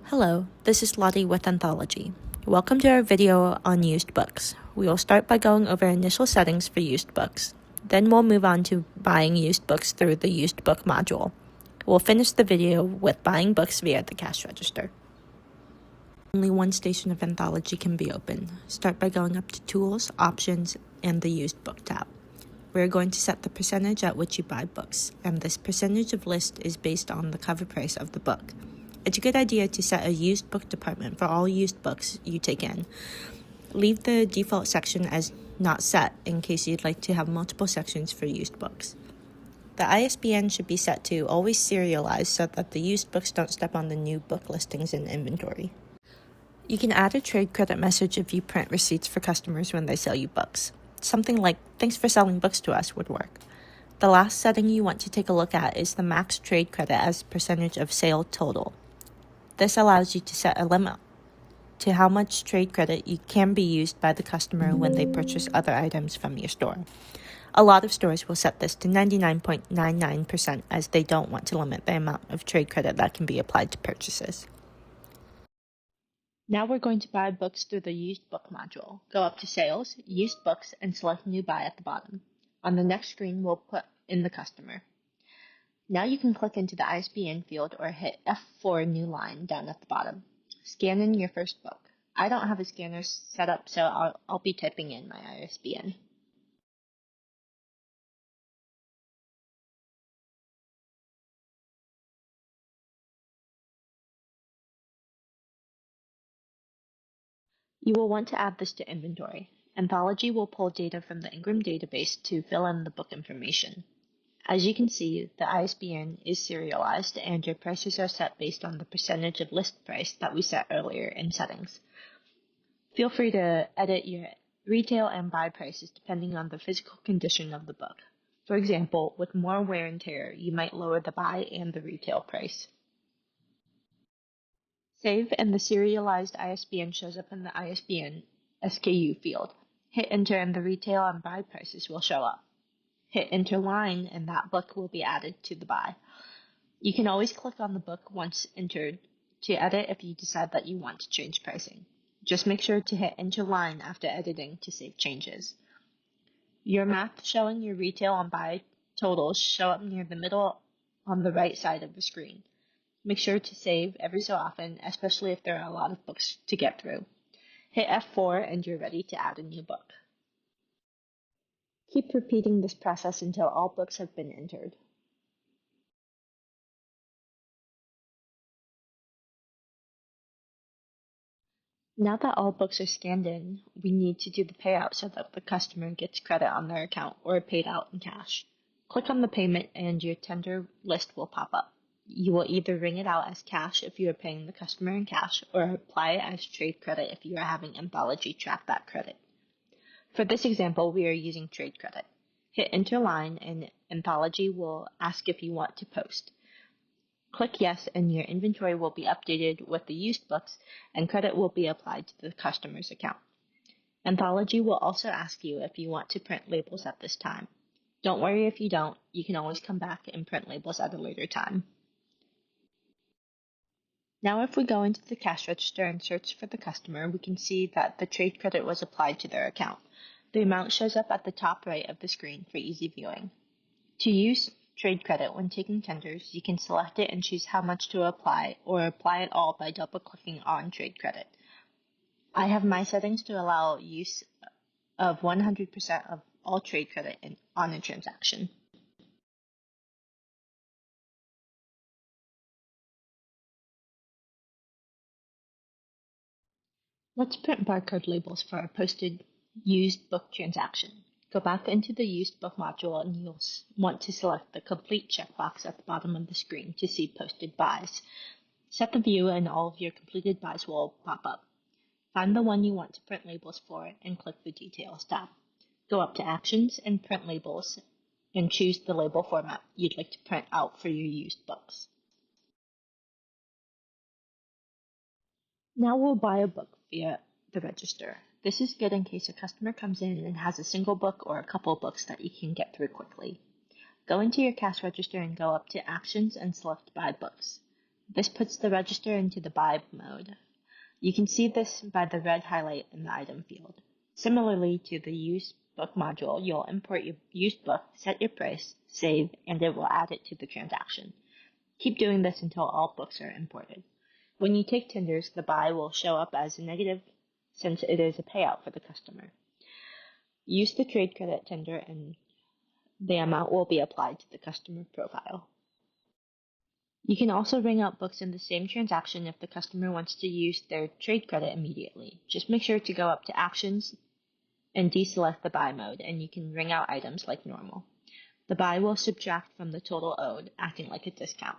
Hello, this is Lottie with Anthology. Welcome to our video on used books. We will start by going over initial settings for used books. Then we'll move on to buying used books through the used book module. We'll finish the video with buying books via the cash register. Only one station of Anthology can be opened. Start by going up to Tools, Options, and the Used Book tab. We're going to set the percentage at which you buy books, and this percentage of list is based on the cover price of the book. It's a good idea to set a used book department for all used books you take in. Leave the default section as not set in case you'd like to have multiple sections for used books. The ISBN should be set to always serialized so that the used books don't step on the new book listings in inventory. You can add a trade credit message if you print receipts for customers when they sell you books. Something like, "Thanks for selling books to us," would work. The last setting you want to take a look at is the max trade credit as percentage of sale total. This allows you to set a limit to how much trade credit can be used by the customer when they purchase other items from your store. A lot of stores will set this to 99.99% as they don't want to limit the amount of trade credit that can be applied to purchases. Now we're going to buy books through the Used Book module. Go up to Sales, Used Books, and select New Buy at the bottom. On the next screen, we'll put in the customer. Now you can click into the ISBN field or hit F4 new line down at the bottom. Scan in your first book. I don't have a scanner set up, so I'll be typing in my ISBN. You will want to add this to inventory. Anthology will pull data from the Ingram database to fill in the book information. As you can see, the ISBN is serialized and your prices are set based on the percentage of list price that we set earlier in settings. Feel free to edit your retail and buy prices depending on the physical condition of the book. For example, with more wear and tear, you might lower the buy and the retail price. Save and the serialized ISBN shows up in the ISBN SKU field. Hit enter and the retail and buy prices will show up. Hit enter line and that book will be added to the buy. You can always click on the book once entered to edit if you decide that you want to change pricing. Just make sure to hit enter line after editing to save changes. Your math showing your retail and buy totals show up near the middle on the right side of the screen. Make sure to save every so often, especially if there are a lot of books to get through. Hit F4 and you're ready to add a new book. Keep repeating this process until all books have been entered. Now that all books are scanned in, we need to do the payout so that the customer gets credit on their account or paid out in cash. Click on the payment and your tender list will pop up. You will either ring it out as cash if you are paying the customer in cash or apply it as trade credit if you are having Anthology track that credit. For this example, we are using trade credit. Hit enter line and Anthology will ask if you want to post. Click yes and your inventory will be updated with the used books and credit will be applied to the customer's account. Anthology will also ask you if you want to print labels at this time. Don't worry if you don't, you can always come back and print labels at a later time. Now if we go into the cash register and search for the customer, we can see that the trade credit was applied to their account. The amount shows up at the top right of the screen for easy viewing. To use trade credit when taking tenders, you can select it and choose how much to apply or apply it all by double-clicking on trade credit. I have my settings to allow use of 100% of all trade credit on a transaction. Let's print barcode labels for our posted used book transaction. Go back into the used book module and you'll want to select the complete checkbox at the bottom of the screen to see posted buys. Set the view and all of your completed buys will pop up. Find the one you want to print labels for and click the Details tab. Go up to Actions and Print Labels and choose the label format you'd like to print out for your used books. Now we'll buy a book via the register. This is good in case a customer comes in and has a single book or a couple books that you can get through quickly. Go into your cash register and go up to Actions and select Buy Books. This puts the register into the buy mode. You can see this by the red highlight in the item field. Similarly to the used book module, you'll import your used book, set your price, save, and it will add it to the transaction. Keep doing this until all books are imported. When you take tenders, the buy will show up as a negative since it is a payout for the customer. Use the trade credit tender and the amount will be applied to the customer profile. You can also ring out books in the same transaction if the customer wants to use their trade credit immediately. Just make sure to go up to Actions and deselect the buy mode, and you can ring out items like normal. The buy will subtract from the total owed, acting like a discount.